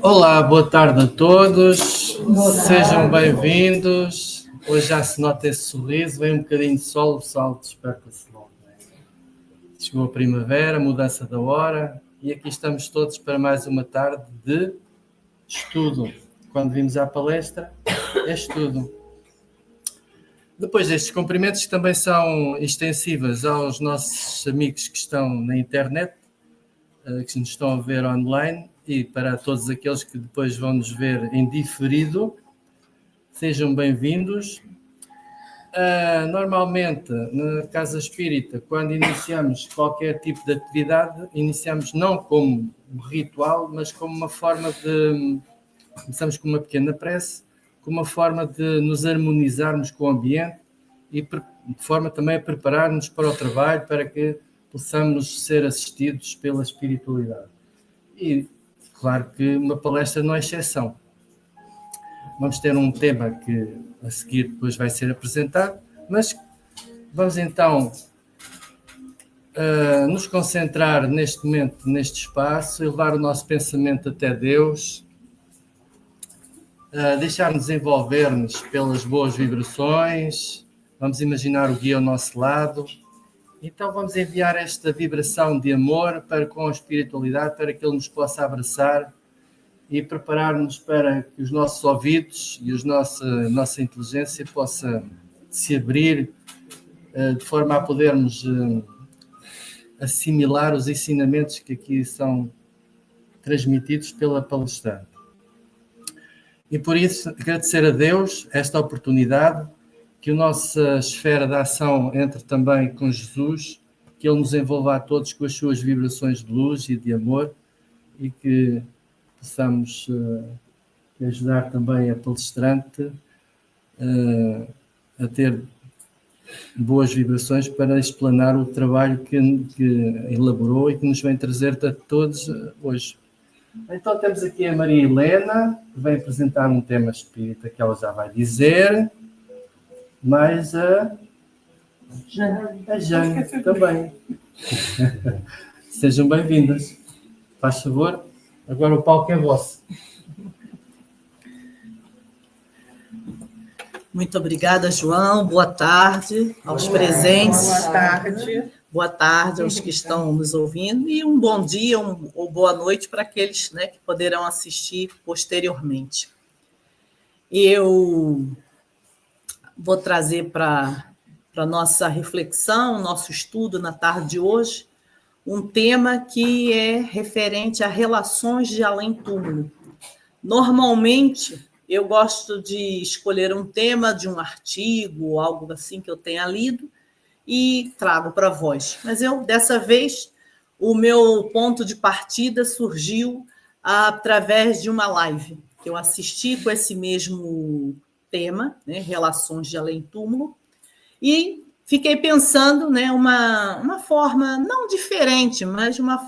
Olá, boa tarde a todos, sejam bem-vindos. Hoje já se nota esse sorriso, vem um bocadinho de sol, o sol desperta-se logo. Chegou a primavera, mudança da hora e aqui estamos todos para mais uma tarde de estudo. Quando vimos à palestra, é estudo. Depois destes cumprimentos que também são extensivos aos nossos amigos que estão na internet, que nos estão a ver online, e para todos aqueles que depois vão nos ver em diferido, sejam bem-vindos. Normalmente, na Casa Espírita, quando iniciamos qualquer tipo de atividade, iniciamos não como um ritual, mas como uma forma de... Começamos com uma pequena prece, como uma forma de nos harmonizarmos com o ambiente e de forma também a preparar-nos para o trabalho, para que possamos ser assistidos pela espiritualidade. E claro que uma palestra não é exceção. Vamos ter um tema que a seguir depois vai ser apresentado, mas vamos então nos concentrar neste momento, neste espaço, e levar o nosso pensamento até Deus, deixar-nos envolver-nos pelas boas vibrações, vamos imaginar o guia ao nosso lado. Então vamos enviar esta vibração de amor para com a espiritualidade, para que Ele nos possa abraçar e preparar-nos para que os nossos ouvidos e a nossa inteligência possa se abrir de forma a podermos assimilar os ensinamentos que aqui são transmitidos pela palestrante. E por isso agradecer a Deus esta oportunidade, que a nossa esfera de ação entre também com Jesus, que Ele nos envolva a todos com as suas vibrações de luz e de amor, e que possamos ajudar também a palestrante a ter boas vibrações para explanar o trabalho que elaborou e que nos vem trazer a todos hoje. Então temos aqui a Maria Helena, que vem apresentar um tema espírita que ela já vai dizer, mas a Jane também. Sejam bem-vindas. Faz favor, agora o palco é vosso. Muito obrigada, João. Boa tarde aos presentes. Boa tarde. Boa tarde aos que estão nos ouvindo e um bom dia ou boa noite para aqueles, né, que poderão assistir posteriormente. Eu vou trazer para a nossa reflexão, nosso estudo na tarde de hoje, um tema que é referente a relações de além-túmulo. Normalmente, eu gosto de escolher um tema de um artigo ou algo assim que eu tenha lido e trago para vós. Mas dessa vez, o meu ponto de partida surgiu através de uma live que eu assisti com esse mesmo tema, né, relações de além-túmulo, e fiquei pensando, né, uma forma não diferente, mas uma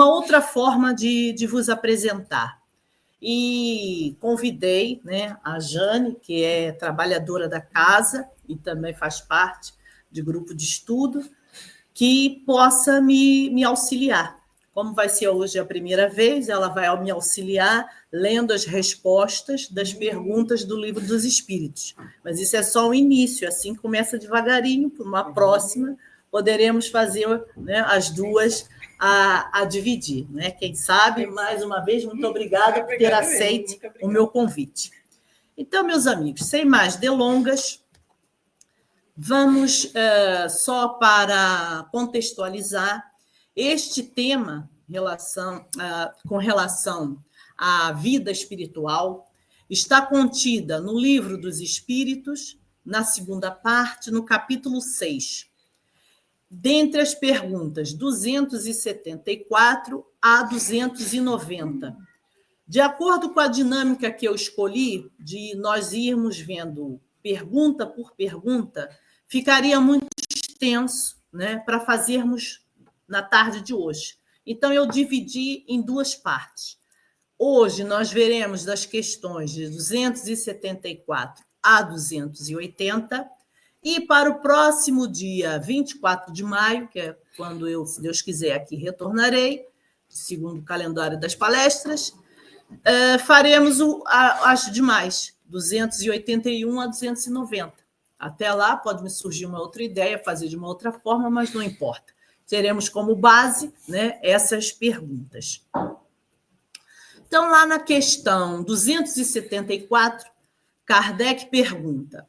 outra forma de vos apresentar. E convidei, né, a Jane, que é trabalhadora da casa e também faz parte de grupo de estudo, que possa me auxiliar. Como vai ser hoje a primeira vez, ela vai me auxiliar lendo as respostas das perguntas do Livro dos Espíritos. Mas isso é só o início, assim começa devagarinho, para uma próxima poderemos fazer, né, as duas a dividir, né? Quem sabe, mais uma vez, muito obrigada por ter aceito o meu convite. Então, meus amigos, sem mais delongas, vamos só para contextualizar este tema com relação à vida espiritual. Está contida no Livro dos Espíritos, na segunda parte, no capítulo 6. Dentre as perguntas 274 a 290. De acordo com a dinâmica que eu escolhi, de nós irmos vendo pergunta por pergunta, ficaria muito extenso, né, para fazermos na tarde de hoje. Então, eu dividi em duas partes. Hoje, nós veremos das questões de 274 a 280, e para o próximo dia 24 de maio, que é quando eu, se Deus quiser, aqui retornarei, segundo o calendário das palestras, faremos as demais, 281 a 290. Até lá pode me surgir uma outra ideia, fazer de uma outra forma, mas não importa. Teremos como base, né, essas perguntas. Então, lá na questão 274, Kardec pergunta: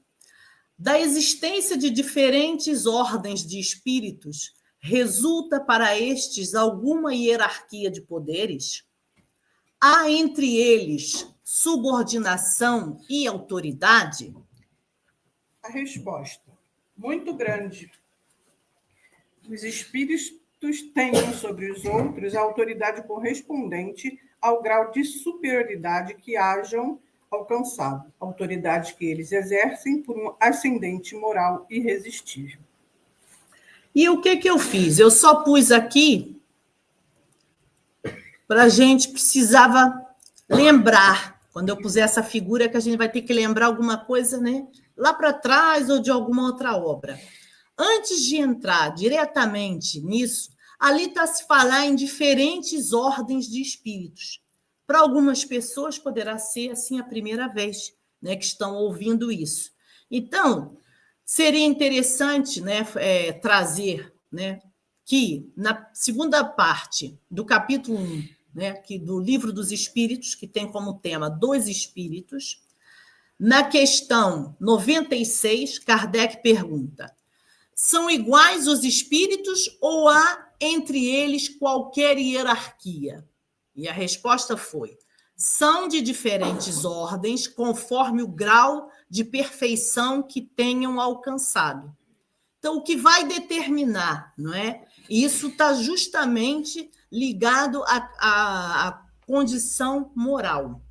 da existência de diferentes ordens de espíritos, resulta para estes alguma hierarquia de poderes? Há entre eles subordinação e autoridade? A resposta: muito grande. Os espíritos tenham sobre os outros a autoridade correspondente ao grau de superioridade que hajam alcançado, autoridade que eles exercem por um ascendente moral irresistível. E o que eu fiz? Eu só pus aqui para a gente precisava lembrar, quando eu puser essa figura, que a gente vai ter que lembrar alguma coisa, né, lá para trás ou de alguma outra obra. Antes de entrar diretamente nisso, ali está se falar em diferentes ordens de espíritos. Para algumas pessoas poderá ser assim a primeira vez, né, que estão ouvindo isso. Então, seria interessante, né, trazer, né, que na segunda parte do capítulo 1, né, do Livro dos Espíritos, que tem como tema Dos Espíritos, na questão 96, Kardec pergunta: são iguais os espíritos ou há entre eles qualquer hierarquia? E a resposta foi: são de diferentes ordens, conforme o grau de perfeição que tenham alcançado. Então, o que vai determinar, não é? Isso está justamente ligado à condição moral.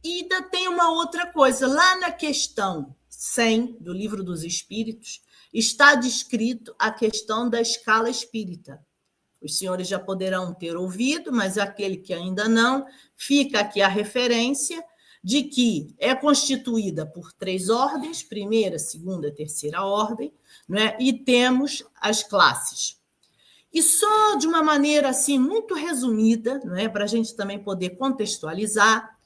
E ainda tem uma outra coisa. Lá na questão 100 do Livro dos Espíritos, está descrito a questão da escala espírita. Os senhores já poderão ter ouvido, mas aquele que ainda não, fica aqui a referência de que é constituída por 3 ordens, primeira, segunda, terceira ordem, né? E temos as classes. E só de uma maneira assim muito resumida, né, para a gente também poder contextualizar,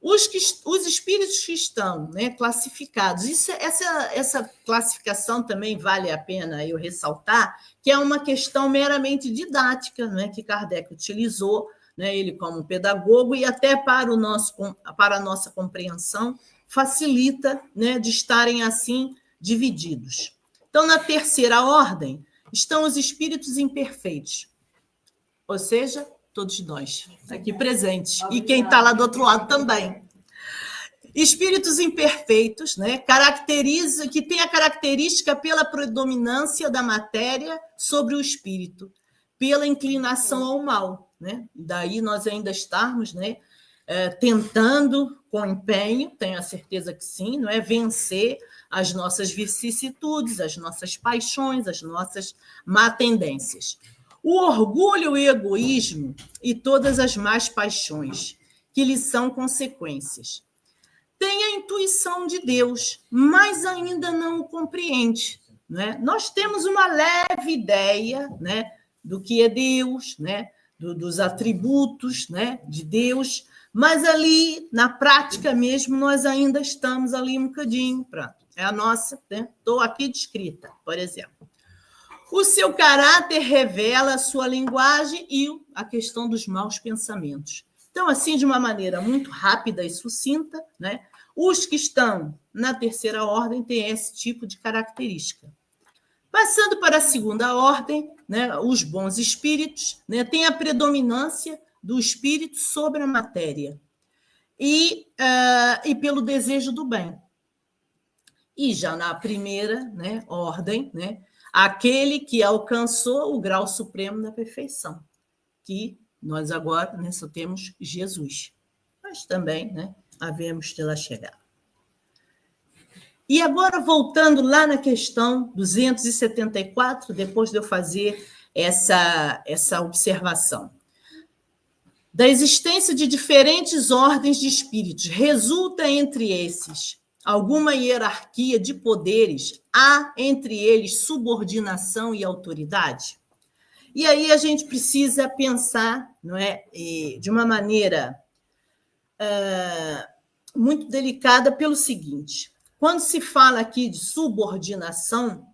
os espíritos que estão, né, classificados, essa classificação também vale a pena eu ressaltar, que é uma questão meramente didática, né, que Kardec utilizou, né, ele como pedagogo, e até para a nossa compreensão facilita, né, de estarem assim divididos. Então, na terceira ordem, estão os espíritos imperfeitos, ou seja, todos nós aqui presentes, e quem está lá do outro lado também. Espíritos imperfeitos, né, que tem a característica pela predominância da matéria sobre o espírito, pela inclinação ao mal, né? Daí nós ainda estarmos, né, tentando com empenho, tenho a certeza que sim, não é, vencer as nossas vicissitudes, as nossas paixões, as nossas má tendências. O orgulho e o egoísmo e todas as más paixões que lhes são consequências. Tem a intuição de Deus, mas ainda não o compreende, né? Nós temos uma leve ideia, né, do que é Deus, né, dos atributos, né, de Deus, mas ali, na prática mesmo, nós ainda estamos ali um bocadinho. Pronto, é a nossa, né? Estou aqui descrita, por exemplo. O seu caráter revela a sua linguagem e a questão dos maus pensamentos. Então, assim, de uma maneira muito rápida e sucinta, né, os que estão na terceira ordem têm esse tipo de característica. Passando para a segunda ordem, né, os bons espíritos, né, têm a predominância do espírito sobre a matéria e pelo desejo do bem. E já na primeira, né, ordem, né, aquele que alcançou o grau supremo da perfeição, que nós agora, né, só temos Jesus, mas também, né, havemos de lá chegar. E agora, voltando lá na questão 274, depois de eu fazer essa observação. Da existência de diferentes ordens de espíritos, resulta entre esses alguma hierarquia de poderes? Há entre eles subordinação e autoridade? E aí a gente precisa pensar, não é, de uma maneira muito delicada pelo seguinte: quando se fala aqui de subordinação,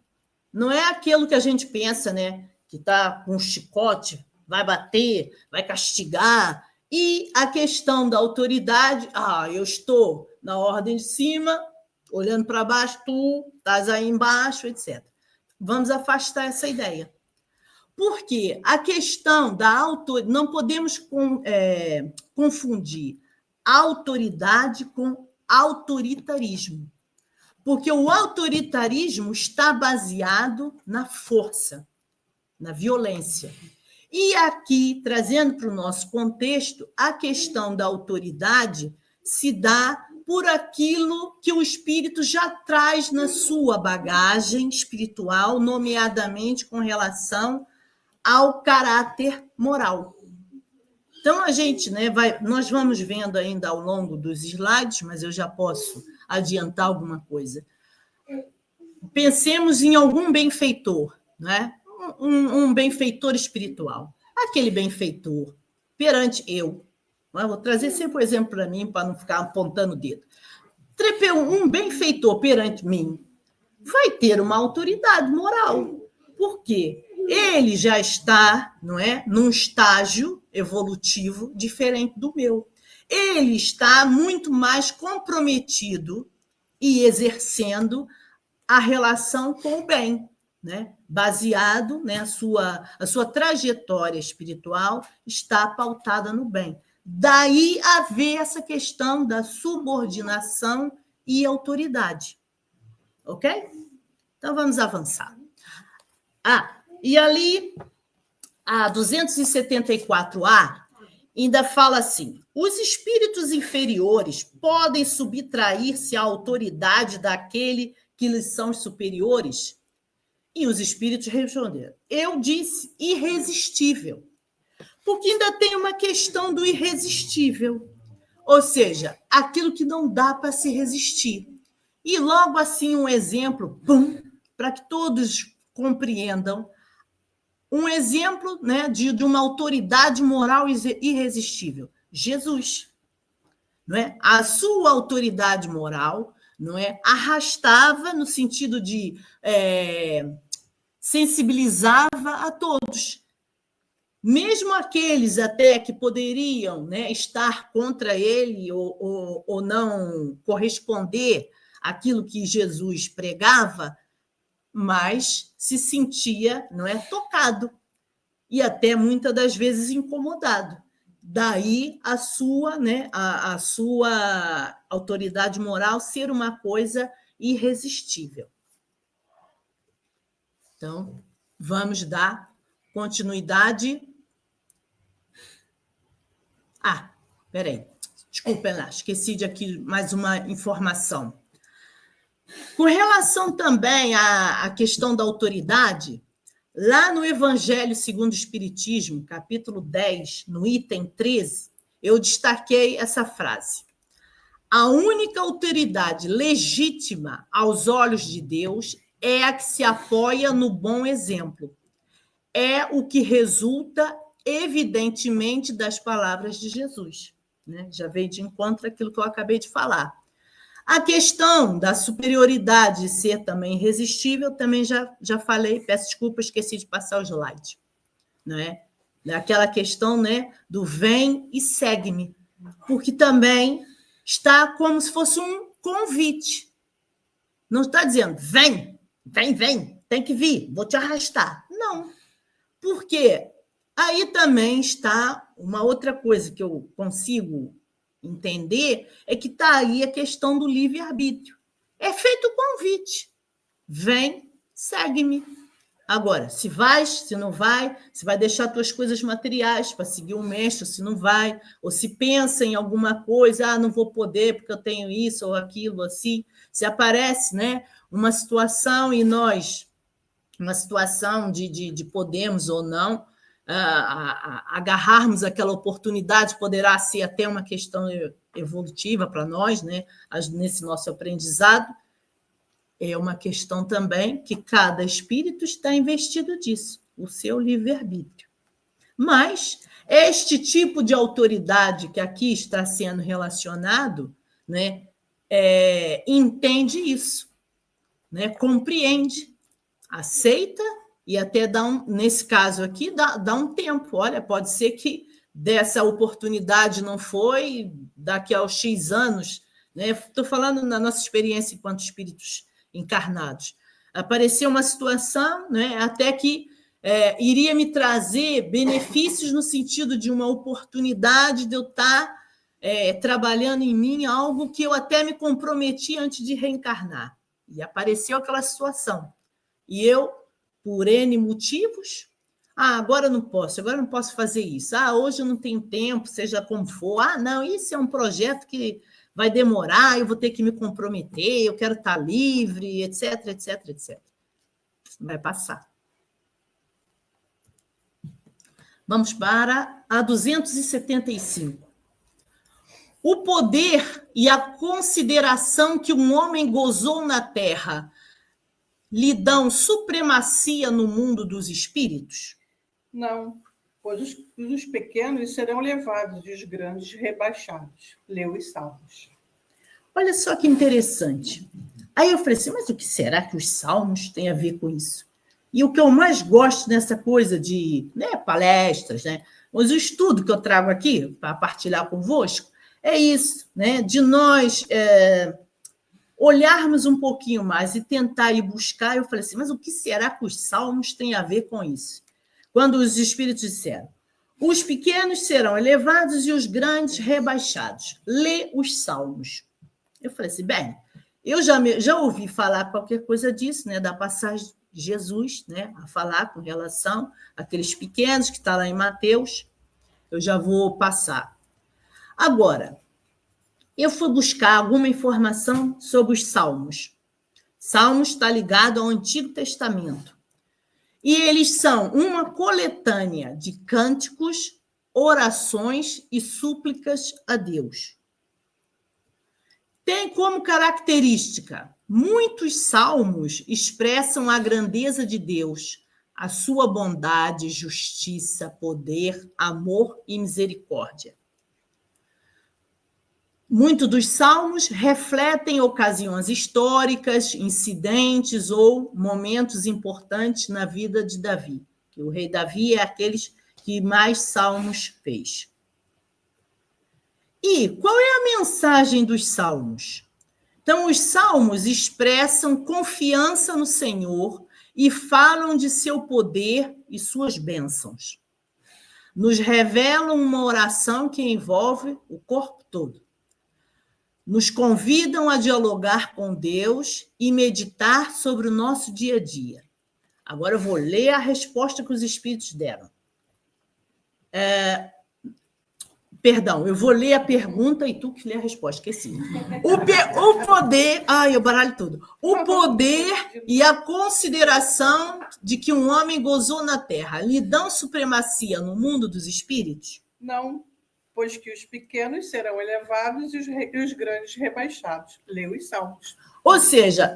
não é aquilo que a gente pensa, né? Que está com um chicote, vai bater, vai castigar. E a questão da autoridade, eu estou na ordem de cima, olhando para baixo, tu estás aí embaixo, etc. Vamos afastar essa ideia. Porque a questão da autoridade, não podemos confundir autoridade com autoritarismo. Porque o autoritarismo está baseado na força, na violência. E aqui, trazendo para o nosso contexto, a questão da autoridade se dá por aquilo que o espírito já traz na sua bagagem espiritual, nomeadamente com relação ao caráter moral. Então, a gente, né, nós vamos vendo ainda ao longo dos slides, mas eu já posso adiantar alguma coisa. Pensemos em algum benfeitor, né? Um benfeitor espiritual. Aquele benfeitor perante eu. Vou trazer sempre o exemplo para mim, para não ficar apontando o dedo. Um benfeitor perante mim vai ter uma autoridade moral. Por quê? Ele já está, não é, num estágio evolutivo diferente do meu. Ele está muito mais comprometido e exercendo a relação com o bem, né? Baseado, né, a sua trajetória espiritual está pautada no bem. Daí haver essa questão da subordinação e autoridade. Ok? Então, vamos avançar. E ali, a 274A ainda fala assim: os espíritos inferiores podem subtrair-se à autoridade daquele que lhes são superiores? E os espíritos responderam: eu disse irresistível. Porque ainda tem uma questão do irresistível. Ou seja, aquilo que não dá para se resistir. E logo assim um exemplo, para que todos compreendam, um exemplo, né, de uma autoridade moral irresistível. Jesus. Não é? A sua autoridade moral, não é, arrastava no sentido de sensibilizava a todos. Mesmo aqueles até que poderiam, né, estar contra ele ou não corresponder àquilo que Jesus pregava, mas se sentia, não é, tocado e até muitas das vezes incomodado. Daí a sua, né, a sua autoridade moral ser uma coisa irresistível. Então, vamos dar continuidade. Peraí. Desculpem lá, esqueci de aqui mais uma informação. Com relação também à questão da autoridade, lá no Evangelho segundo o Espiritismo, capítulo 10, no item 13, eu destaquei essa frase. A única autoridade legítima aos olhos de Deus é a que se apoia no bom exemplo. É o que resulta, evidentemente, das palavras de Jesus. Né? Já veio de encontro aquilo que eu acabei de falar. A questão da superioridade de ser também irresistível, também já falei, peço desculpa, esqueci de passar o slide. Né? Aquela questão, né, do vem e segue-me, porque também está como se fosse um convite. Não está dizendo, vem, tem que vir, vou te arrastar. Não, porque aí também está uma outra coisa que eu consigo entender, é que está aí a questão do livre-arbítrio. É feito o convite. Vem, segue-me. Agora, se vais, se não vai, se vai deixar tuas coisas materiais para seguir o mestre, se não vai, ou se pensa em alguma coisa, não vou poder porque eu tenho isso ou aquilo, assim. Se aparece, né, uma situação e nós, uma situação de podemos ou não, agarrarmos aquela oportunidade, poderá ser até uma questão evolutiva para nós, né, nesse nosso aprendizado. É uma questão também que cada espírito está investido disso, o seu livre-arbítrio. Mas Este tipo de autoridade que aqui está sendo relacionado, né, entende isso, né, compreende, aceita e até nesse caso aqui, dá um tempo. Olha, pode ser que dessa oportunidade não foi, daqui aos X anos, né? Estou falando na nossa experiência enquanto espíritos encarnados. Apareceu uma situação, né, até que iria me trazer benefícios no sentido de uma oportunidade de eu estar trabalhando em mim algo que eu até me comprometi antes de reencarnar. E apareceu aquela situação. E eu, por N motivos, agora eu não posso fazer isso. Hoje eu não tenho tempo, seja como for. Não, isso é um projeto que vai demorar, eu vou ter que me comprometer, eu quero estar livre, etc, etc, etc. Vai passar. Vamos para a 275. O poder e a consideração que um homem gozou na Terra lhe dão supremacia no mundo dos espíritos? Não, pois os pequenos serão levados e os grandes rebaixados. Leu os Salmos. Olha só que interessante. Aí eu falei assim, mas o que será que os Salmos têm a ver com isso? E o que eu mais gosto nessa coisa de palestras, mas o estudo que eu trago aqui para partilhar convosco, é isso, de nós olharmos um pouquinho mais e tentar ir buscar. Eu falei assim, mas o que será que os Salmos têm a ver com isso? Quando os espíritos disseram, os pequenos serão elevados e os grandes rebaixados. Lê os Salmos. Eu falei assim, bem, eu já ouvi falar qualquer coisa disso, da passagem de Jesus, a falar com relação àqueles pequenos que está lá em Mateus. Eu já vou passar. Agora, eu fui buscar alguma informação sobre os Salmos. Salmos está ligado ao Antigo Testamento. E eles são uma coletânea de cânticos, orações e súplicas a Deus. Tem como característica, muitos salmos expressam a grandeza de Deus, a sua bondade, justiça, poder, amor e misericórdia. Muitos dos salmos refletem ocasiões históricas, incidentes ou momentos importantes na vida de Davi. Que o rei Davi é aquele que mais salmos fez. E qual é a mensagem dos salmos? Então, os salmos expressam confiança no Senhor e falam de seu poder e suas bênçãos. Nos revelam uma oração que envolve o corpo todo. Nos convidam a dialogar com Deus e meditar sobre o nosso dia a dia. Agora eu vou ler a resposta que os espíritos deram. Perdão, eu vou ler a pergunta e tu que lê a resposta, esqueci. O poder... eu baralho tudo. O poder e a consideração de que um homem gozou na Terra lhe dão supremacia no mundo dos espíritos? Não, pois que os pequenos serão elevados e os grandes rebaixados. Leu os Salmos. Ou seja,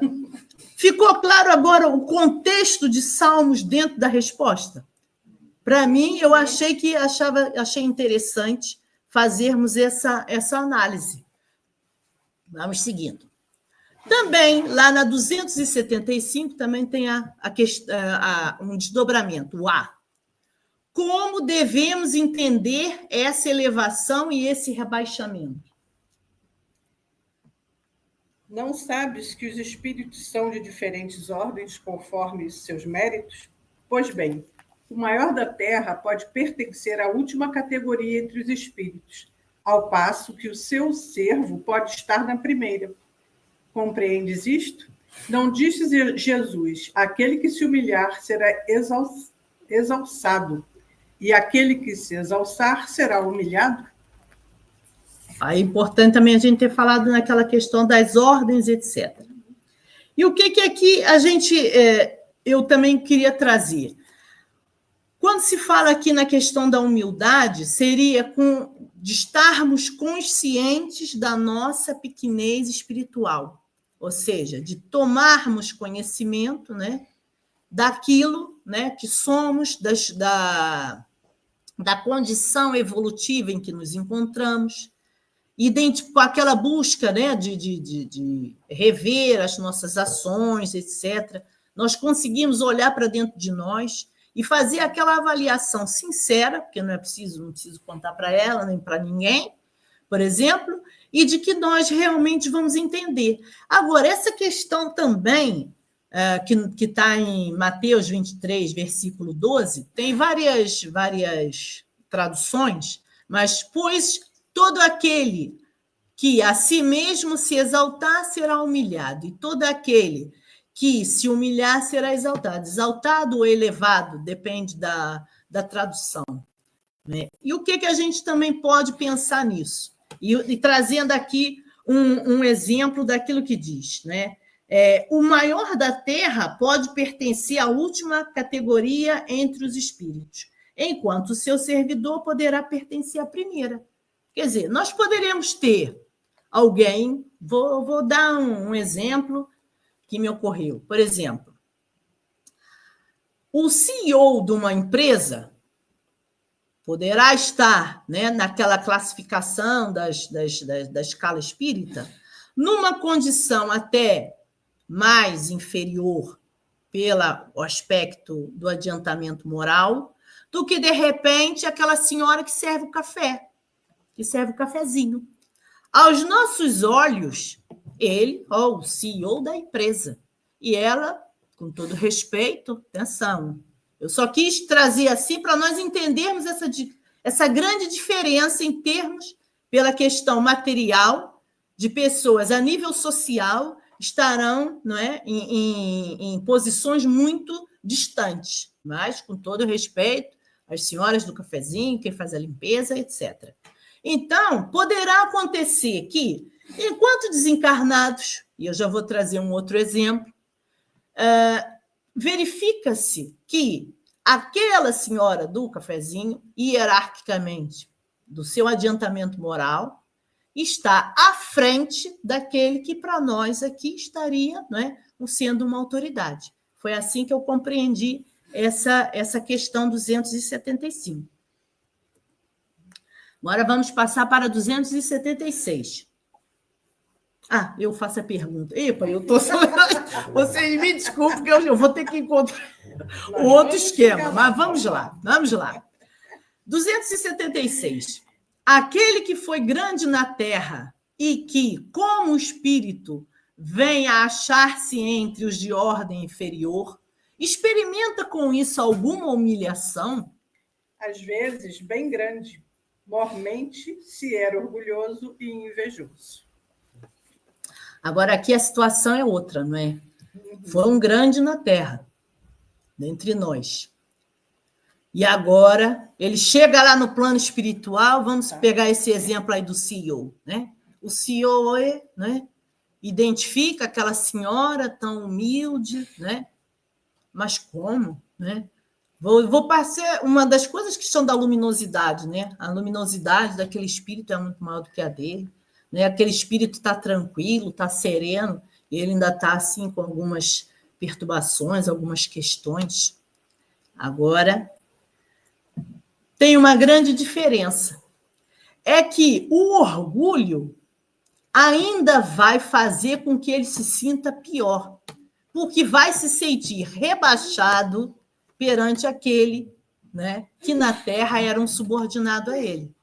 ficou claro agora o contexto de Salmos dentro da resposta? Para mim, eu achei interessante fazermos essa análise. Vamos seguindo. Também, lá na 275, também tem um desdobramento, o A. Como devemos entender essa elevação e esse rebaixamento? Não sabes que os espíritos são de diferentes ordens conforme seus méritos? Pois bem, o maior da Terra pode pertencer à última categoria entre os espíritos, ao passo que o seu servo pode estar na primeira. Compreendes isto? Não disse Jesus, aquele que se humilhar será exalçado, e aquele que se exalçar será humilhado? É importante também a gente ter falado naquela questão das ordens, etc. E o que aqui eu também queria trazer? Quando se fala aqui na questão da humildade, seria de estarmos conscientes da nossa pequenez espiritual, ou seja, de tomarmos conhecimento, daquilo, que somos, da condição evolutiva em que nos encontramos, com aquela busca, né, de rever as nossas ações, etc., nós conseguimos olhar para dentro de nós e fazer aquela avaliação sincera, porque não preciso contar para ela, nem para ninguém, por exemplo, e de que nós realmente vamos entender. Agora, essa questão também, que está em Mateus 23, versículo 12, tem várias traduções, mas pois todo aquele que a si mesmo se exaltar será humilhado, e todo aquele que se humilhar será exaltado. Exaltado ou elevado, depende da tradução. Né? E o que a gente também pode pensar nisso? E trazendo aqui um exemplo daquilo que diz, né? O maior da terra pode pertencer à última categoria entre os espíritos, enquanto o seu servidor poderá pertencer à primeira. Quer dizer, nós poderemos ter alguém, vou dar um exemplo que me ocorreu. Por exemplo, o CEO de uma empresa poderá estar, né, naquela classificação da escala espírita, numa condição até mais inferior pelo aspecto do adiantamento moral, do que, de repente, aquela senhora que serve o café, que serve o cafezinho. Aos nossos olhos, ele, o CEO da empresa, e ela, com todo respeito, atenção, eu só quis trazer assim para nós entendermos essa grande diferença em termos, pela questão material, de pessoas a nível social estarão, não é, em posições muito distantes, mas, com todo respeito, as senhoras do cafezinho, quem faz a limpeza, etc. Então, poderá acontecer que, enquanto desencarnados, e eu já vou trazer um outro exemplo, verifica-se que aquela senhora do cafezinho, hierarquicamente, do seu adiantamento moral, está à frente daquele que, para nós aqui, estaria, não é, sendo uma autoridade. Foi assim que eu compreendi essa questão 275. Agora vamos passar para 276. Eu faço a pergunta. Epa, eu estou... Vocês me desculpem, que eu vou ter que encontrar o outro esquema, mas vamos lá. 276. Aquele que foi grande na terra e que, como espírito, vem a achar-se entre os de ordem inferior, experimenta com isso alguma humilhação? Às vezes, bem grande, mormente se era orgulhoso e invejoso. Agora, aqui a situação é outra, não é? Foi um grande na terra, dentre nós. E agora, ele chega lá no plano espiritual, vamos pegar esse exemplo aí do CEO, né? O CEO, né, identifica aquela senhora tão humilde, né? Mas como, né? Vou passar uma das coisas que são da luminosidade, né? A luminosidade daquele espírito é muito maior do que a dele, né? Aquele espírito está tranquilo, está sereno, e ele ainda está assim com algumas perturbações, algumas questões. Agora, tem uma grande diferença. É que o orgulho ainda vai fazer com que ele se sinta pior, porque vai se sentir rebaixado perante aquele, né, que na Terra era um subordinado a ele.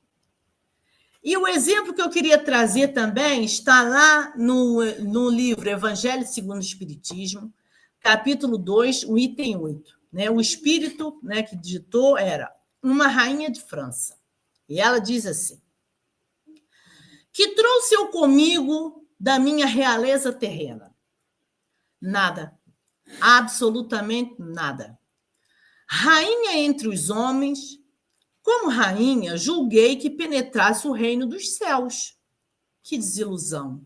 E o exemplo que eu queria trazer também está lá no livro Evangelho segundo o Espiritismo, capítulo 2, o item 8. Né? O espírito, né, que digitou era uma rainha de França. E ela diz assim: que trouxe eu comigo da minha realeza terrena? Nada. Absolutamente nada. Rainha entre os homens, como rainha, julguei que penetrasse o reino dos céus. Que desilusão!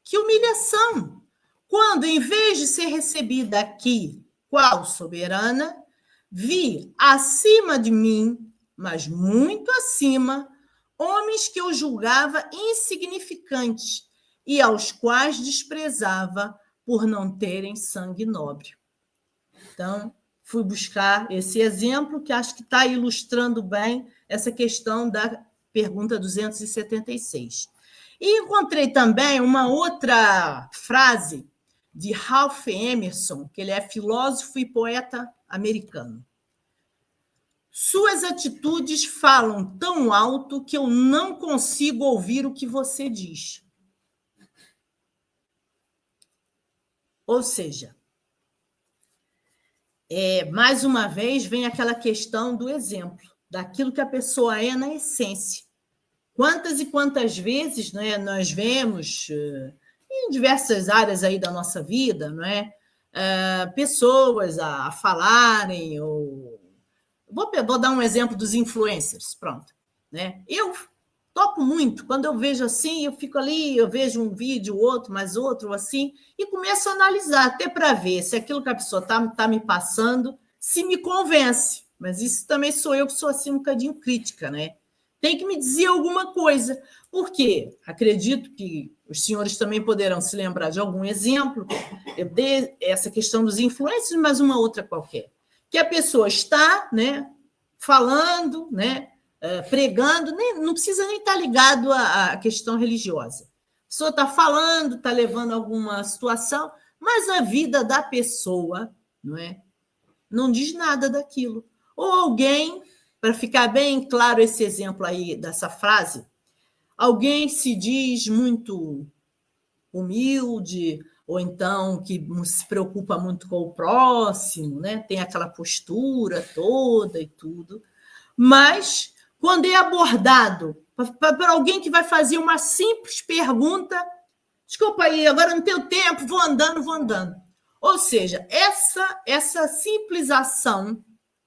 Que humilhação! Quando, em vez de ser recebida aqui, qual soberana, vi acima de mim, mas muito acima, homens que eu julgava insignificantes e aos quais desprezava por não terem sangue nobre. Então, fui buscar esse exemplo, que acho que está ilustrando bem essa questão da pergunta 276. E encontrei também uma outra frase de Ralph Emerson, que ele é filósofo e poeta americano. Suas atitudes falam tão alto que eu não consigo ouvir o que você diz. Ou seja, mais uma vez vem aquela questão do exemplo, daquilo que a pessoa é na essência. Quantas e quantas vezes, né, nós vemos em diversas áreas aí da nossa vida, não é? Pessoas a falarem, ou... Vou dar um exemplo dos influencers, pronto. Né? Eu topo muito, quando eu vejo assim, eu fico ali, eu vejo um vídeo, outro, mais outro, assim, e começo a analisar, até para ver se aquilo que a pessoa está me passando, se me convence. Mas isso também sou eu que sou assim um bocadinho crítica, né? Tem que me dizer alguma coisa. Por quê? Acredito que os senhores também poderão se lembrar de algum exemplo. Eu dei essa questão dos influencers, mas uma outra qualquer. Que a pessoa está, né, falando, né, pregando, não precisa nem estar ligado à questão religiosa. A pessoa está falando, está levando alguma situação, mas a vida da pessoa não diz nada daquilo. Ou alguém, para ficar bem claro esse exemplo aí dessa frase, alguém se diz muito humilde, ou então que se preocupa muito com o próximo, né? Tem aquela postura toda e tudo, mas quando é abordado para alguém que vai fazer uma simples pergunta, desculpa aí, agora não tenho tempo, vou andando. Ou seja, essa simples ação,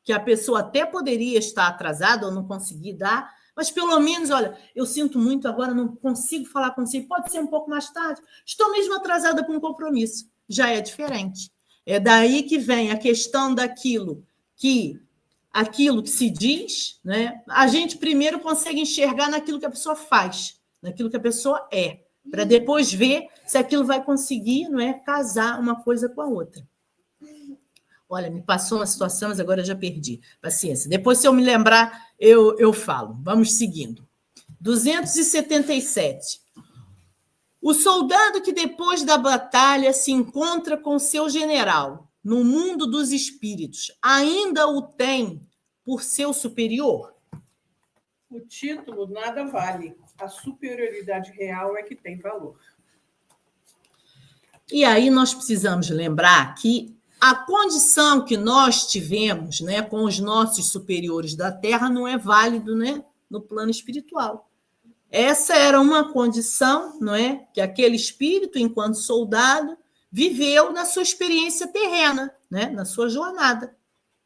que a pessoa até poderia estar atrasada ou não conseguir dar, mas pelo menos, olha, eu sinto muito agora, não consigo falar com você, pode ser um pouco mais tarde, estou mesmo atrasada para um compromisso. Já é diferente. É daí que vem a questão daquilo que se diz, né? A gente primeiro consegue enxergar naquilo que a pessoa faz, naquilo que a pessoa é, para depois ver se aquilo vai conseguir, casar uma coisa com a outra. Olha, me passou uma situação, mas agora eu já perdi. Paciência. Depois, se eu me lembrar, eu falo. Vamos seguindo. 277. O soldado que depois da batalha se encontra com seu general no mundo dos espíritos, ainda o tem por seu superior? O título nada vale. A superioridade real é que tem valor. E aí nós precisamos lembrar que a condição que nós tivemos, com os nossos superiores da Terra não é válido, no plano espiritual. Essa era uma condição, que aquele espírito, enquanto soldado, viveu na sua experiência terrena, na sua jornada.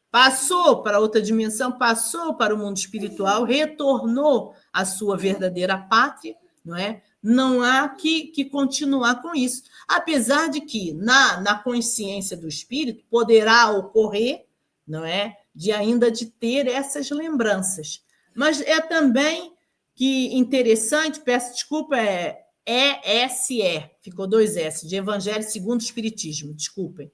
Passou para outra dimensão, passou para o mundo espiritual, retornou à sua verdadeira pátria, Não há que continuar com isso. Apesar de que, na consciência do espírito, poderá ocorrer, de ter essas lembranças. Mas é também que interessante, peço desculpa, ESE, ficou 2 S, de Evangelho segundo o Espiritismo, desculpem.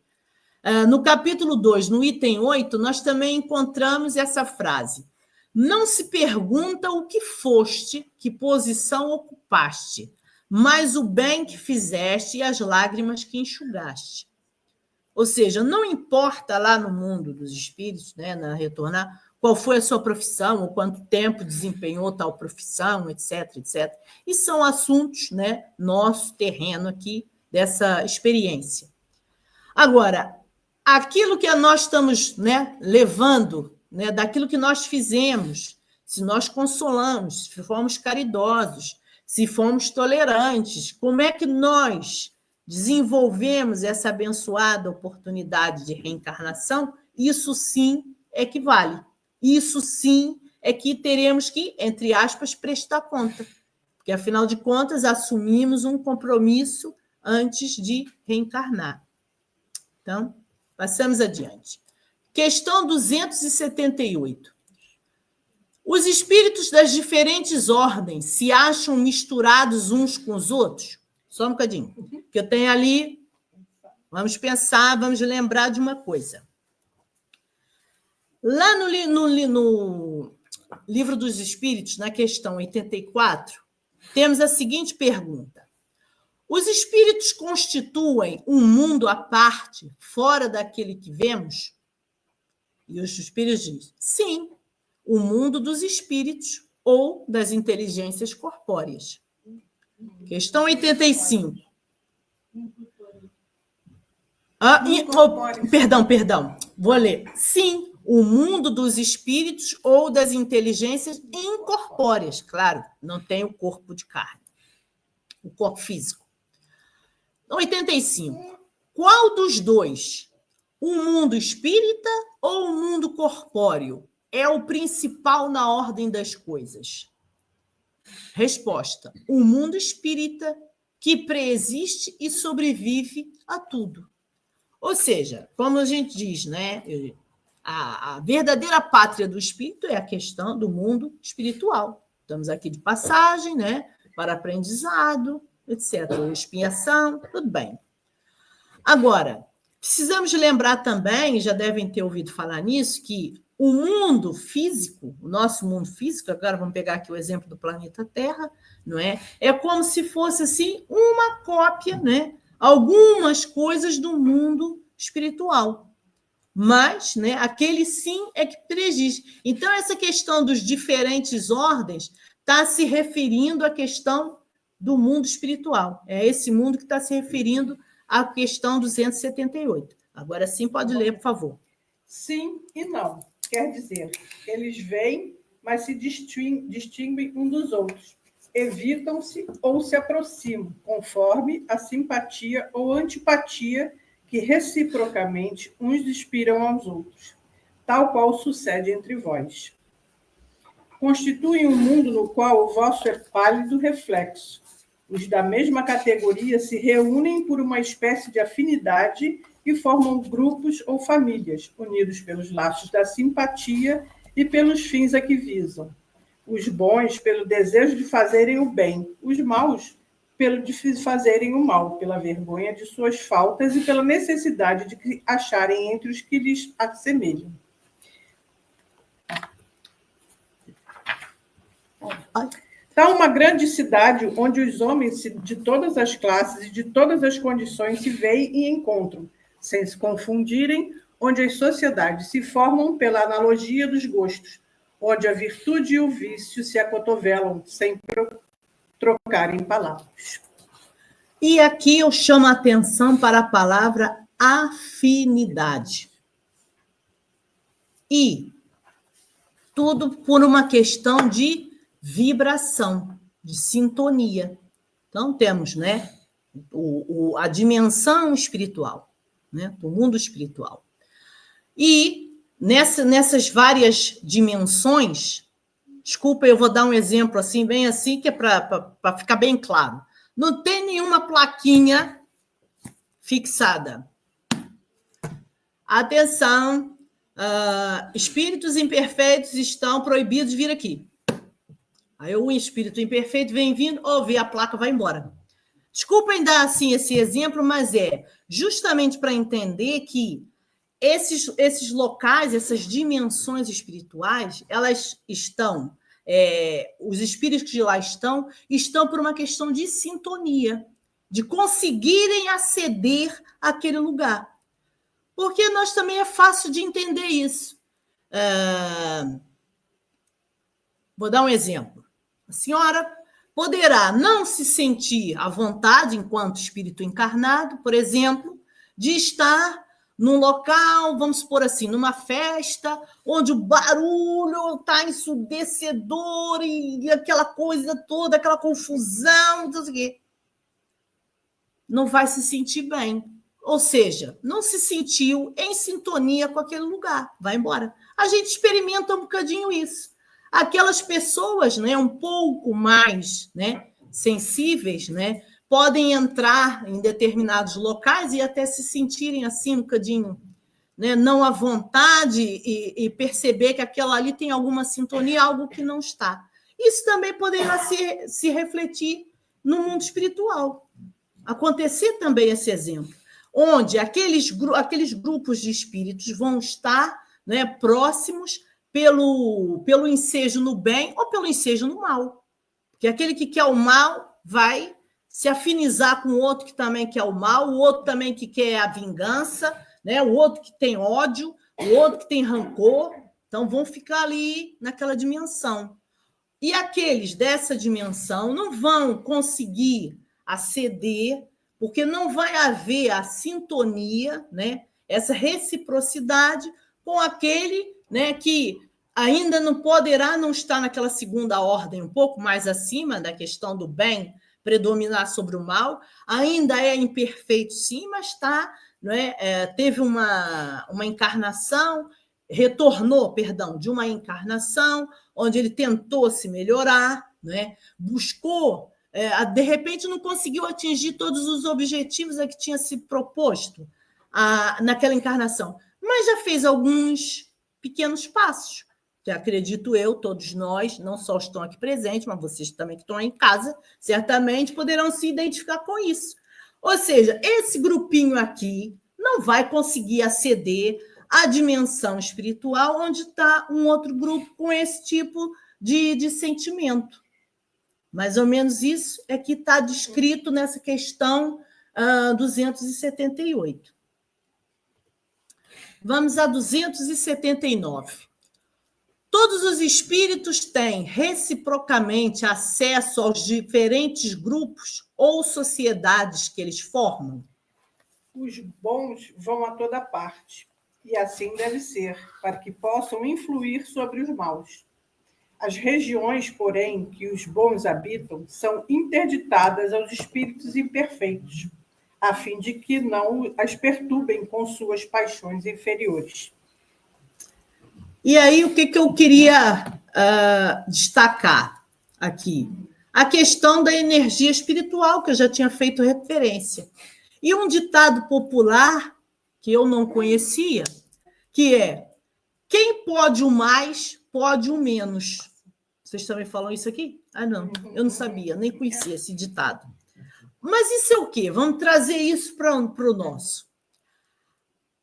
No capítulo 2, no item 8, nós também encontramos essa frase. Não se pergunta o que foste, que posição ocupaste, mas o bem que fizeste e as lágrimas que enxugaste. Ou seja, não importa lá no mundo dos espíritos, na retornar, qual foi a sua profissão, ou quanto tempo desempenhou tal profissão, etc, etc. E são assuntos, nosso terreno aqui, dessa experiência. Agora, aquilo que nós estamos levando, daquilo que nós fizemos, se nós consolamos, se fomos caridosos, se fomos tolerantes, como é que nós desenvolvemos essa abençoada oportunidade de reencarnação? Isso sim é que vale. Isso sim é que teremos que, entre aspas, prestar conta. Porque, afinal de contas, assumimos um compromisso antes de reencarnar. Então, passamos adiante. Questão 278. Os espíritos das diferentes ordens se acham misturados uns com os outros? Só um bocadinho. Porque eu tenho ali... Vamos pensar, vamos lembrar de uma coisa. Lá no Livro dos Espíritos, na questão 84, temos a seguinte pergunta: os espíritos constituem um mundo à parte, fora daquele que vemos? E os espíritos dizem: sim, o mundo dos espíritos ou das inteligências corpóreas. Questão 85. Perdão. Vou ler. Sim, o mundo dos espíritos ou das inteligências incorpóreas. Claro, não tem o corpo de carne, o corpo físico. 85. Qual dos dois, o mundo espírita ou o mundo corpóreo, é o principal na ordem das coisas? Resposta: o mundo espírita, que preexiste e sobrevive a tudo. Ou seja, como a gente diz, né? A verdadeira pátria do espírito é a questão do mundo espiritual. Estamos aqui de passagem, né? Para aprendizado, etc. Expiação, tudo bem. Agora, precisamos lembrar também, já devem ter ouvido falar nisso, que o mundo físico, o nosso mundo físico, agora vamos pegar aqui o exemplo do planeta Terra, não é? É como se fosse assim uma cópia, né? Algumas coisas do mundo espiritual. Mas, né, aquele sim é que preexiste. Então, essa questão dos diferentes ordens está se referindo à questão do mundo espiritual. É esse mundo que está se referindo à questão 278. Agora sim, pode ler, por favor. Sim e não. Quer dizer, eles veem, mas se distinguem um dos outros. Evitam-se ou se aproximam, conforme a simpatia ou antipatia que reciprocamente uns inspiram aos outros, tal qual sucede entre vós. Constituem um mundo no qual o vosso é pálido reflexo. Os da mesma categoria se reúnem por uma espécie de afinidade e formam grupos ou famílias, unidos pelos laços da simpatia e pelos fins a que visam. Os bons, pelo desejo de fazerem o bem, os maus, pelo de fazerem o mal, pela vergonha de suas faltas e pela necessidade de se acharem entre os que lhes assemelham. Está uma grande cidade onde os homens de todas as classes e de todas as condições se veem e encontram, sem se confundirem, onde as sociedades se formam pela analogia dos gostos, onde a virtude e o vício se acotovelam sem trocarem palavras. E aqui eu chamo a atenção para a palavra afinidade. E tudo por uma questão de vibração, de sintonia. Então, temos, né, a dimensão espiritual, né, do mundo espiritual. E nessas várias dimensões, desculpa, eu vou dar um exemplo assim, bem assim, que é para ficar bem claro. Não tem nenhuma plaquinha fixada. Atenção, espíritos imperfeitos estão proibidos de vir aqui. Aí o espírito imperfeito vem vindo, ouve a placa, vai embora. Desculpem dar assim esse exemplo, mas é justamente para entender que esses locais, essas dimensões espirituais, elas estão, os espíritos que lá estão por uma questão de sintonia, de conseguirem aceder àquele lugar. Porque nós também é fácil de entender isso. Vou dar um exemplo. A senhora poderá não se sentir à vontade, enquanto espírito encarnado, por exemplo, de estar num local, vamos supor assim, numa festa, onde o barulho está ensurdecedor e aquela coisa toda, aquela confusão, não sei o quê. Não vai se sentir bem. Ou seja, não se sentiu em sintonia com aquele lugar. Vai embora. A gente experimenta um bocadinho isso. Aquelas pessoas, né, um pouco mais, né, sensíveis, né, podem entrar em determinados locais e até se sentirem assim um bocadinho, né, não à vontade e perceber que aquela ali tem alguma sintonia, algo que não está. Isso também poderá se refletir no mundo espiritual. Acontecer também esse exemplo, onde aqueles grupos de espíritos vão estar né, próximos pelo ensejo no bem ou pelo ensejo no mal. Porque aquele que quer o mal vai se afinizar com o outro que também quer o mal, o outro também que quer a vingança, né, o outro que tem ódio, o outro que tem rancor. Então, vão ficar ali naquela dimensão. E aqueles dessa dimensão não vão conseguir aceder, porque não vai haver a sintonia, né, essa reciprocidade com aquele, né, que ainda não poderá não estar naquela segunda ordem, um pouco mais acima da questão do bem predominar sobre o mal, ainda é imperfeito, sim, mas está, né, teve uma encarnação, retornou, perdão, de uma encarnação, onde ele tentou se melhorar, né, buscou, de repente não conseguiu atingir todos os objetivos a que tinha se proposto naquela encarnação, mas já fez alguns pequenos passos, que acredito eu, todos nós, não só estão aqui presentes, mas vocês também que estão aí em casa, certamente poderão se identificar com isso. Ou seja, esse grupinho aqui não vai conseguir aceder à dimensão espiritual onde está um outro grupo com esse tipo de sentimento. Mais ou menos isso é que está descrito nessa questão 278. Vamos a 279. Todos os espíritos têm reciprocamente acesso aos diferentes grupos ou sociedades que eles formam? Os bons vão a toda parte, e assim deve ser, para que possam influir sobre os maus. As regiões, porém, que os bons habitam são interditadas aos espíritos imperfeitos, a fim de que não as perturbem com suas paixões inferiores. E aí, o que eu queria destacar aqui? A questão da energia espiritual, que eu já tinha feito referência. E um ditado popular, que eu não conhecia, que é: quem pode o mais, pode o menos. Vocês também falam isso aqui? Ah, não, eu não sabia, nem conhecia esse ditado. Mas isso é o quê? Vamos trazer isso para o nosso.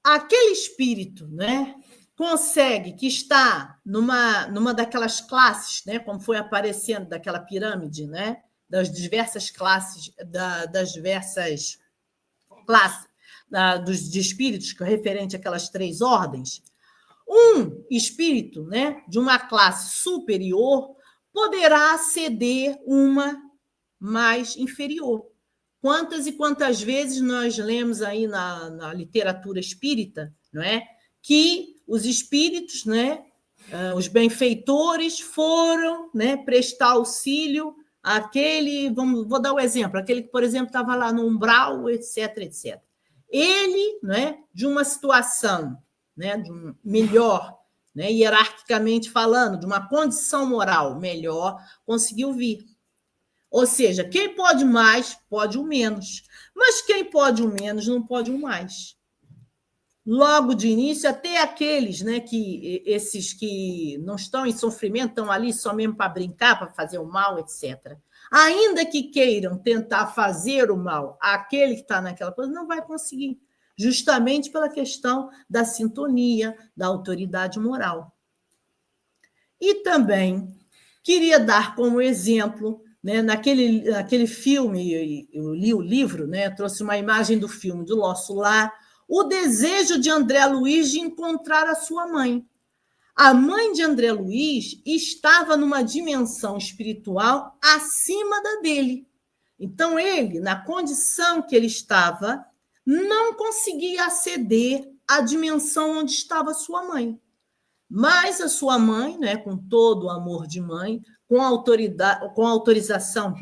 Aquele espírito, né, consegue, que está numa daquelas classes, né, como foi aparecendo daquela pirâmide, né, das diversas classes, das diversas classes de espíritos, referente àquelas 3 ordens, um espírito, né, de uma classe superior poderá aceder uma mais inferior. Quantas e quantas vezes nós lemos aí na literatura espírita, não é, que os espíritos, né, os benfeitores foram, né, prestar auxílio àquele, vou dar o exemplo, aquele que, por exemplo, estava lá no umbral, etc, etc. Ele, né, de uma situação, né, de um melhor, né, hierarquicamente falando, de uma condição moral melhor, conseguiu vir. Ou seja, quem pode mais, pode o menos. Mas quem pode o menos, não pode o mais. Logo de início, até aqueles, né, esses que não estão em sofrimento, estão ali só mesmo para brincar, para fazer o mal, etc. Ainda que queiram tentar fazer o mal àquele que está naquela coisa, não vai conseguir, justamente pela questão da sintonia, da autoridade moral. E também queria dar como exemplo, né, naquele filme, eu li o livro, né, trouxe uma imagem do filme do Nosso Lar, o desejo de André Luiz de encontrar a sua mãe. A mãe de André Luiz estava numa dimensão espiritual acima da dele. Então, ele, na condição que ele estava, não conseguia aceder à dimensão onde estava sua mãe. Mas a sua mãe, né, com todo o amor de mãe, com autorização,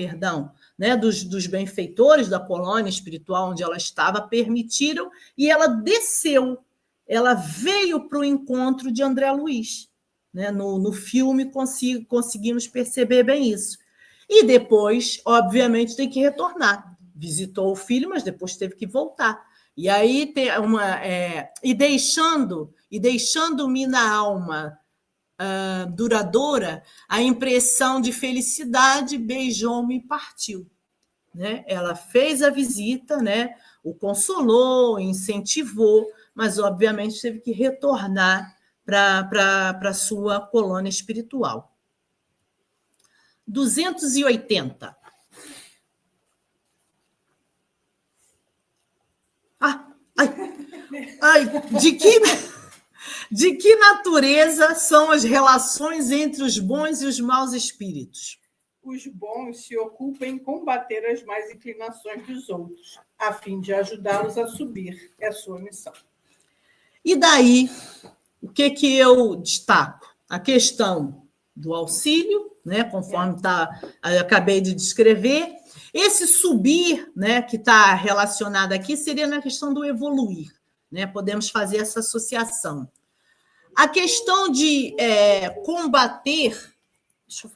né, dos benfeitores da colônia espiritual onde ela estava, permitiram, e ela desceu, ela veio para o encontro de André Luiz. Né? No filme conseguimos perceber bem isso. E depois, obviamente, tem que retornar. Visitou o filho, mas depois teve que voltar. E aí tem deixando-me na alma duradoura a impressão de felicidade, beijou-me e partiu. Né? Ela fez a visita, né? O consolou, incentivou, mas obviamente teve que retornar para a sua colônia espiritual. 280. De que natureza são as relações entre os bons e os maus espíritos? Os bons se ocupam em combater as más inclinações dos outros, a fim de ajudá-los a subir. É a sua missão. E daí, o que eu destaco? A questão do auxílio, né, conforme eu acabei de descrever. Esse subir, né, que está relacionado aqui, seria na questão do evoluir. Né? Podemos fazer essa associação. A questão de combater, deixa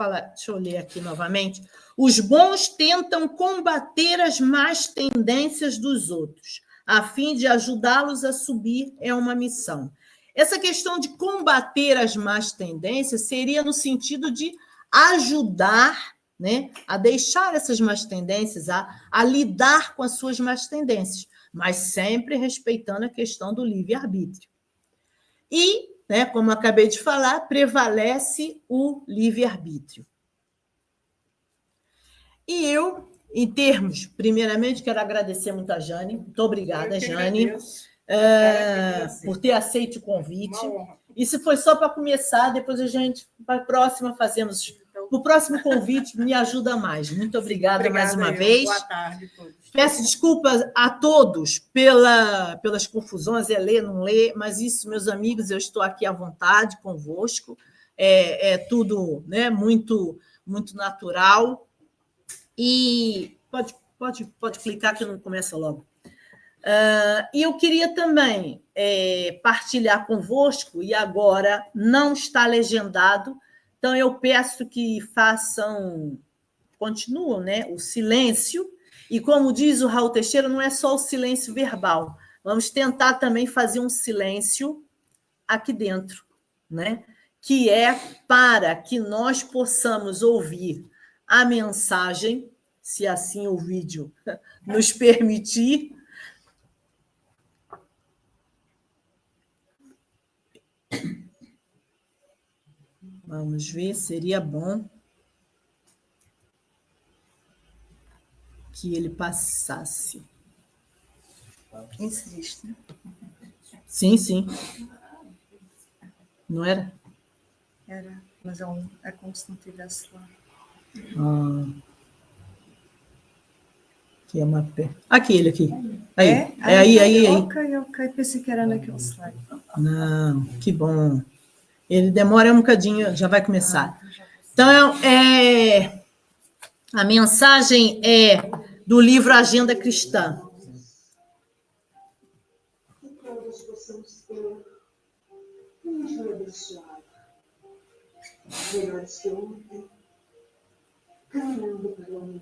eu ler aqui novamente. Os bons tentam combater as más tendências dos outros, a fim de ajudá-los a subir, é uma missão. Essa questão de combater as más tendências seria no sentido de ajudar, né, a deixar essas más tendências, a lidar com as suas más tendências, mas sempre respeitando a questão do livre-arbítrio. E, né, como eu acabei de falar, prevalece o livre-arbítrio. E eu, em termos, primeiramente, quero agradecer muito a Jane. Muito obrigada, Jane, por ter aceito o convite. E se foi só para começar, depois a gente, para a próxima, fazemos... No próximo convite, me ajuda mais. Muito obrigada mais uma vez. Boa tarde a todos. Peço desculpas a todos pelas confusões, ler, não ler, mas isso, meus amigos, eu estou aqui à vontade convosco. É tudo, né, muito, muito natural. E pode clicar que não começa logo. E eu queria também partilhar convosco, e agora não está legendado, então eu peço que continuam, né, o silêncio, e como diz o Raul Teixeira, não é só o silêncio verbal, vamos tentar também fazer um silêncio aqui dentro, né, que é para que nós possamos ouvir a mensagem, se assim o vídeo nos permitir. Vamos ver, seria bom que ele passasse. Existe, né? Sim, sim. Não era? Era, mas é como se não tivesse lá. Aqui é uma pé. Aquele aqui. Aí. Aí. Ok. Pensei que era naquele slide. Não, que bom. Ele demora um bocadinho, já vai começar. Então, a mensagem é do livro Agenda Cristã. Que todos possamos ter um dia abençoado, melhores que ontem, caminhando para o amanhã.